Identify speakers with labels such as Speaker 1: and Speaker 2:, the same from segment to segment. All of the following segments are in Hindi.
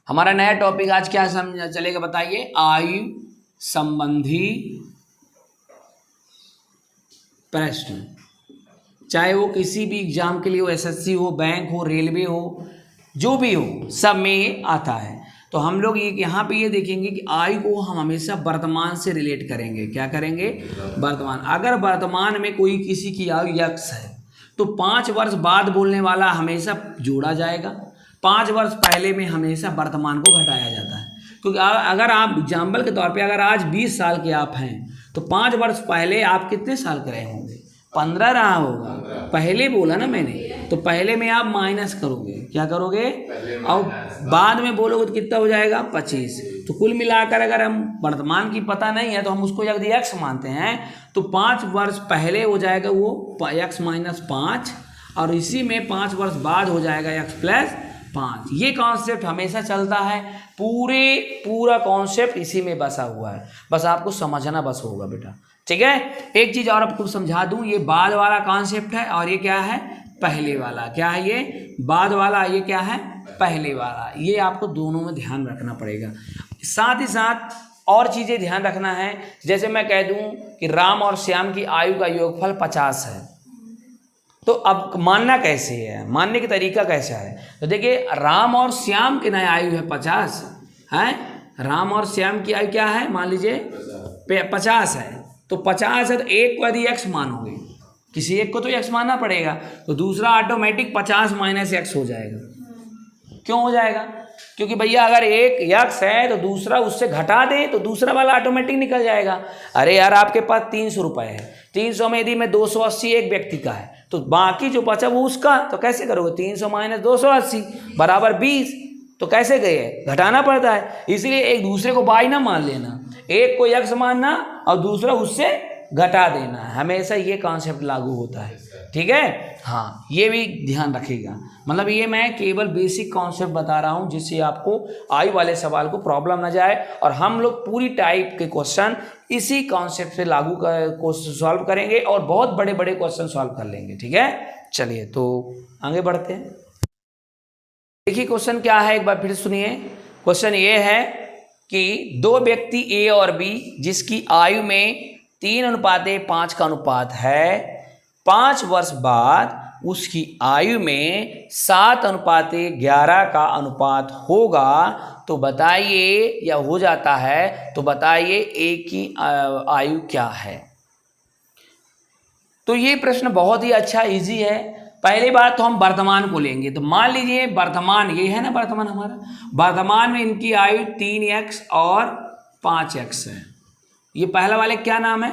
Speaker 1: हमारा नया टॉपिक आज क्या समझ चलेगा बताइए, आयु संबंधी प्रश्न। चाहे वो किसी भी एग्जाम के लिए हो, एसएससी हो, बैंक हो, रेलवे हो, जो भी हो, सब में ये आता है। तो हम लोग ये यहाँ पे ये देखेंगे कि आयु को हम हमेशा वर्तमान से रिलेट करेंगे। क्या करेंगे? वर्तमान। अगर वर्तमान में कोई किसी की आयु यक्स है तो 5 वर्ष बाद बोलने वाला हमेशा जोड़ा जाएगा, 5 वर्ष पहले में हमेशा वर्तमान को घटाया जाता है। क्योंकि अगर आप एग्जाम्पल के तौर पे अगर आज 20 साल के आप हैं तो 5 वर्ष पहले आप कितने साल के रहे होंगे? 15 रहा होगा। पहले बोला ना मैंने, तो पहले में आप माइनस करोगे। क्या करोगे? और बाद में बोलोगे तो कितना हो जाएगा? 25। तो कुल मिलाकर अगर हम वर्तमान की पता नहीं है तो हम उसको यदि एक्स मानते हैं तो 5 वर्ष पहले हो जाएगा वो एक्स माइनस 5, और इसी में 5 वर्ष बाद हो जाएगा एक्स प्लस 5। ये कॉन्सेप्ट हमेशा चलता है, पूरा कॉन्सेप्ट इसी में बसा हुआ है। बस आपको समझना बस होगा बेटा, ठीक है। एक चीज़ और आपको समझा दूं, ये बाद वाला कॉन्सेप्ट है और ये क्या है? पहले वाला। क्या है ये? बाद वाला। ये क्या है? पहले वाला। ये आपको दोनों में ध्यान रखना पड़ेगा। साथ ही साथ और चीज़ें ध्यान रखना है। जैसे मैं कह दूं कि राम और श्याम की आयु का योगफल 50 है, तो अब मानना कैसे है, मानने का तरीका कैसा है? तो देखिए, राम और श्याम की नया आयु है 50 है। राम और श्याम की आयु क्या है? मान लीजिए 50 है। तो 50 है तो एक को यदि एक्स मानोगे, किसी एक को तो एक्स मानना पड़ेगा, तो दूसरा ऑटोमेटिक 50 माइनस एक्स हो जाएगा। क्यों हो जाएगा? क्योंकि भैया अगर एक एक्स है तो दूसरा उससे घटा दे तो दूसरा वाला ऑटोमेटिक निकल जाएगा। अरे यार, आपके पास 300 रुपये है, 300 में यदि मैं 280 एक व्यक्ति का है तो बाकी जो बचा वो उसका, तो कैसे करोगे? 300 माइनस 280 बराबर 20। तो कैसे गए? घटाना पड़ता है। इसलिए एक दूसरे को बाई ना मान लेना, एक को एक्स मानना और दूसरा उससे घटा देना। हमेशा ये कॉन्सेप्ट लागू होता है, ठीक है। हाँ, ये भी ध्यान रखिएगा। मतलब ये मैं केवल बेसिक कॉन्सेप्ट बता रहा हूँ जिससे आपको आयु वाले सवाल को प्रॉब्लम ना जाए, और हम लोग पूरी टाइप के क्वेश्चन इसी कॉन्सेप्ट से लागू कर सॉल्व करेंगे और बहुत बड़े बड़े क्वेश्चन सॉल्व कर लेंगे, ठीक है। चलिए तो आगे बढ़ते हैं। देखिए क्वेश्चन क्या है, एक बार फिर सुनिए। क्वेश्चन ये है कि दो व्यक्ति ए और बी जिसकी आयु में 3:5 का अनुपात है, 5 वर्ष बाद उसकी आयु में 7:11 का अनुपात होगा, तो बताइए, या हो जाता है तो बताइए ए की आयु क्या है। तो ये प्रश्न बहुत ही अच्छा इजी है। पहली बात तो हम वर्तमान को लेंगे। तो मान लीजिए वर्तमान ये है ना, वर्तमान हमारा, वर्तमान में इनकी आयु 3x और 5x है। ये पहला वाले क्या नाम है?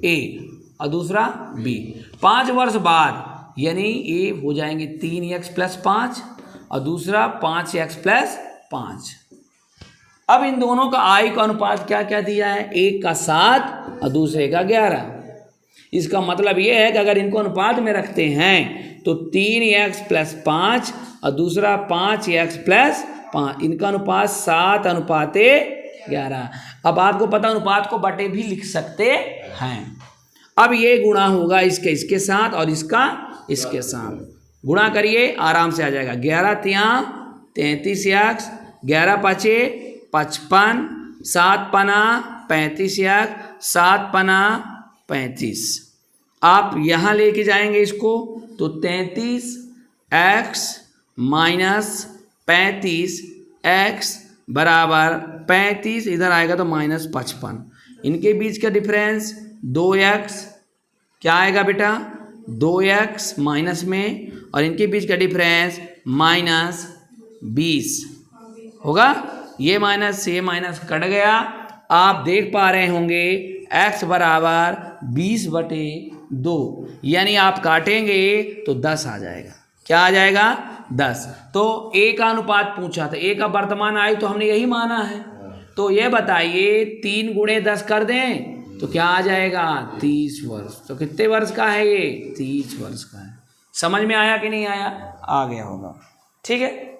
Speaker 1: ए और दूसरा बी। 5 वर्ष बाद यानी ए हो जाएंगे 3x प्लस 5 और दूसरा 5x प्लस 5। अब इन दोनों का आयु का अनुपात क्या क्या दिया है? एक का 7 और दूसरे का 11। इसका मतलब ये है कि अगर इनको अनुपात में रखते हैं तो 3x प्लस 5 और दूसरा 5x प्लस 5, इनका अनुपात 7:11। अब आपको पता अनुपात को बटे भी लिख सकते हैं। अब ये गुणा होगा इसके साथ और इसका इसके साथ। गुणा करिए, आराम से आ जाएगा। 11 तियां 33x, 11 पचे 55, 7 पना 35x, 7 पना 35। आप यहाँ लेके जाएंगे इसको तो 33x माइनस 35x बराबर 35, इधर आएगा तो माइनस 55। इनके बीच का डिफरेंस 2x, क्या आएगा बेटा? 2x माइनस में, और इनके बीच का डिफरेंस माइनस 20 होगा। ये माइनस से ये माइनस कट गया। आप देख पा रहे होंगे x बराबर 20/2, यानी आप काटेंगे तो 10 आ जाएगा। क्या आ जाएगा? 10। तो a का अनुपात पूछा था, a का वर्तमान आयु तो हमने यही माना है। तो ये बताइए 3 × 10 कर दें तो क्या आ जाएगा? 30 वर्ष। तो कितने वर्ष का है ये? 30 वर्ष का है। समझ में आया कि नहीं आया? आ गया होगा, ठीक है।